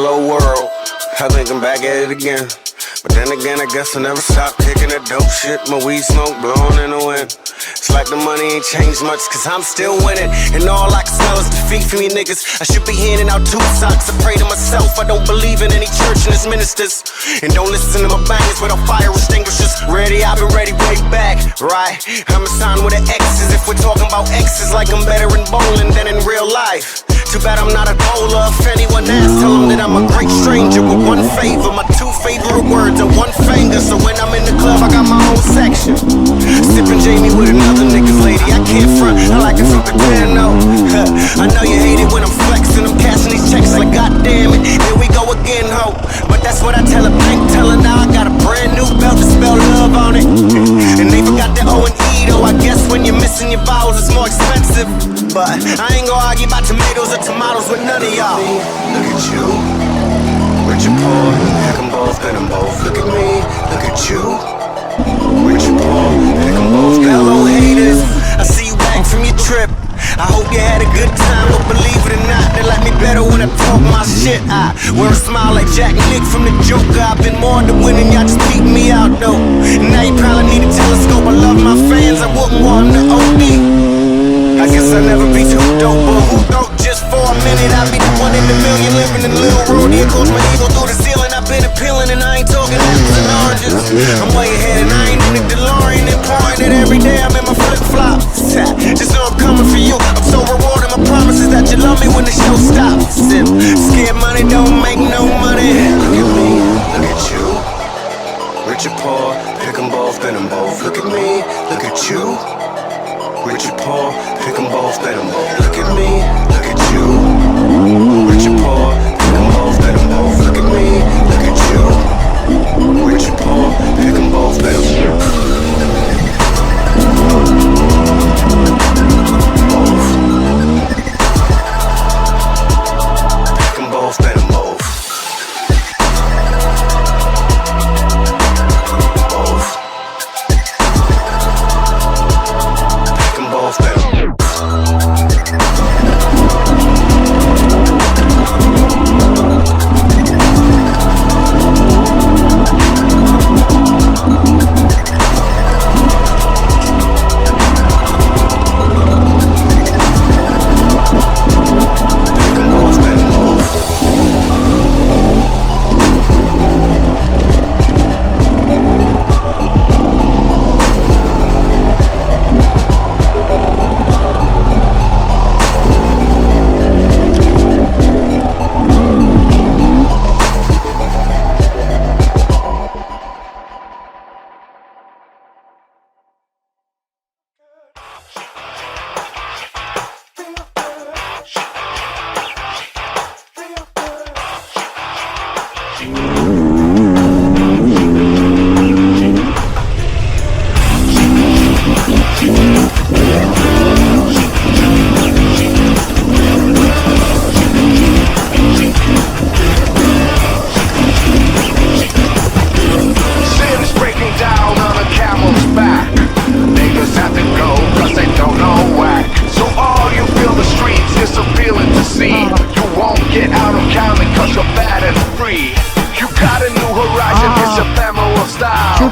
Hello world, I think I'm back at it again. But then again, I guess I never stopped kicking that dope shit. My weed smoke blowing in the wind. It's like the money ain't changed much, cause I'm still winning. And all I can smell is defeat from you niggas. I should be handing out 2 socks. I pray to myself, I don't believe in any church and its ministers. And don't listen to my bangers without fire extinguishers. Ready, I've been ready way back, right? I'm a sign with an X's. If we're talking about X's, like I'm better in bowling than in real life. Too bad I'm not a bowler. If anyone asks, tell them that I'm a great stranger with one favor. My 2 favorite words are 1 finger. So when I'm in the club, I got my own section. Sipping Jamie with another nigga's lady. I can't front, I like it from the piano. I know you hate it when I'm flexing. I'm cashing these checks like goddamn it. Here we go again, ho. But that's what I tell a bank teller now. I got a brand new belt to spell love on it. And they forgot the O and E though. I guess when you're missing your vowels, it's more expensive. But I ain't gonna argue about tomatoes or tomatoes with none of y'all. Look at you, rich or poor, pick them both, pin them both. Look at me, look at you, rich or poor, pick them both. Hello haters, I see you back from your trip. I hope you had a good time, but believe it or not, they like me better when I talk my shit. I wear a smile like Jack Nick from the Joker. I've been more than winning, y'all just beat me out though. Now you probably need a telescope. I love my fans, I wouldn't want them to OD. I guess I'll never be too dope, but who dope just for a minute? I'll be the 1 in a million living in a little rodeo. Coach my ego through the ceiling, I've been appealing and I ain't talking apples and oranges. I'm way ahead and I ain't in the DeLorean and pouring it every day. I'm in my flip-flops. Just know I'm coming for you. I'm so rewarded, my promise is that you love me when the show stops. And scared money don't make no money. Look at me, look at you, rich or poor, pick them both, pin them both. Look at me, look at you, rich or poor, pick them both, pin them both. Look at me, look at you, rich or poor, pick them both, pin them both. Look at me, look at you, rich or poor, pick them both, pin them both. Pick them both, pin them both.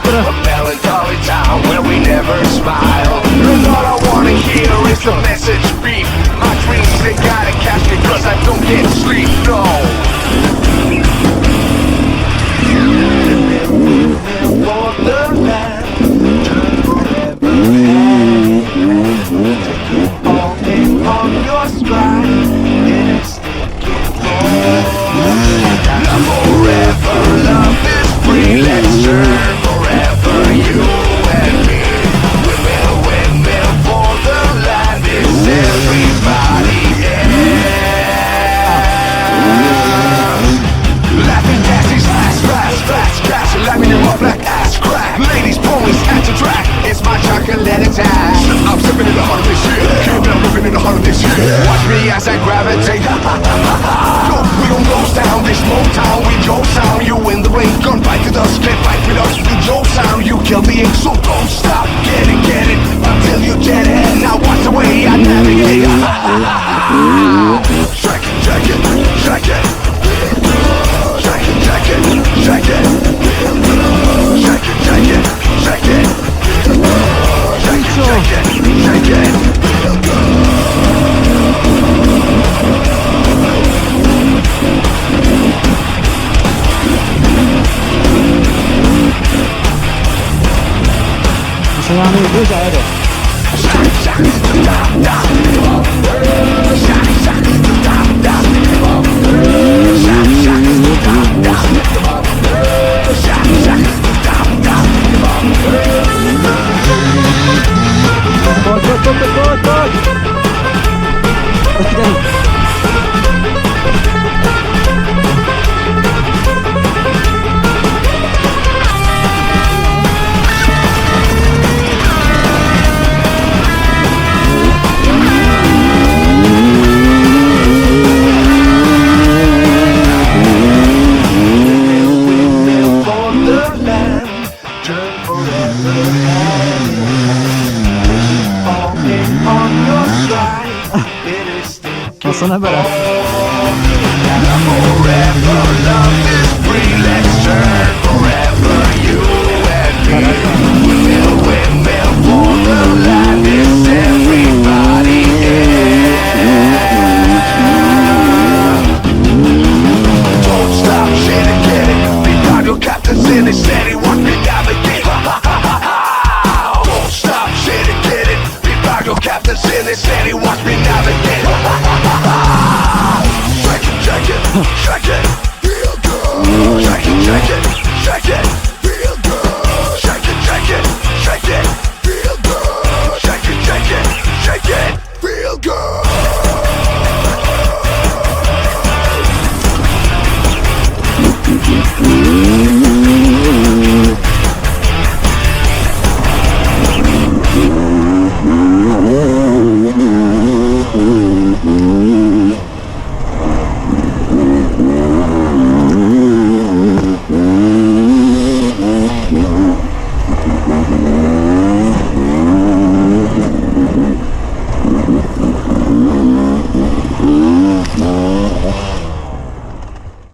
A melancholy town where we never smile. Cause all I wanna hear is the message beep. My dreams, they gotta catch me cause I don't get sleep, no. For the land, forever take it all in on your stride. Forever love is free, let's turn forever, you and me. Windmill for the land, is everybody, yeah. Laughing taxis, fast, crash, lighting them up like ass crack. Ladies, ponies, at the track, it's my chocolate attack. I'm stepping in the heart of this shit, keep on moving in the heart of this shit. Watch me as I gravitate, no, we don't close down this Motown with your sound. You in the ring, gun fight with us, can't fight with us. With your sound, you kill the ink, so don't stop. Get it, until you get it. Now watch the way I navigate. Check it. Ayağını yüz ayrı. Koş. Koş gidelim. Sana beraber. Forever love is free, let's turn forever you and me.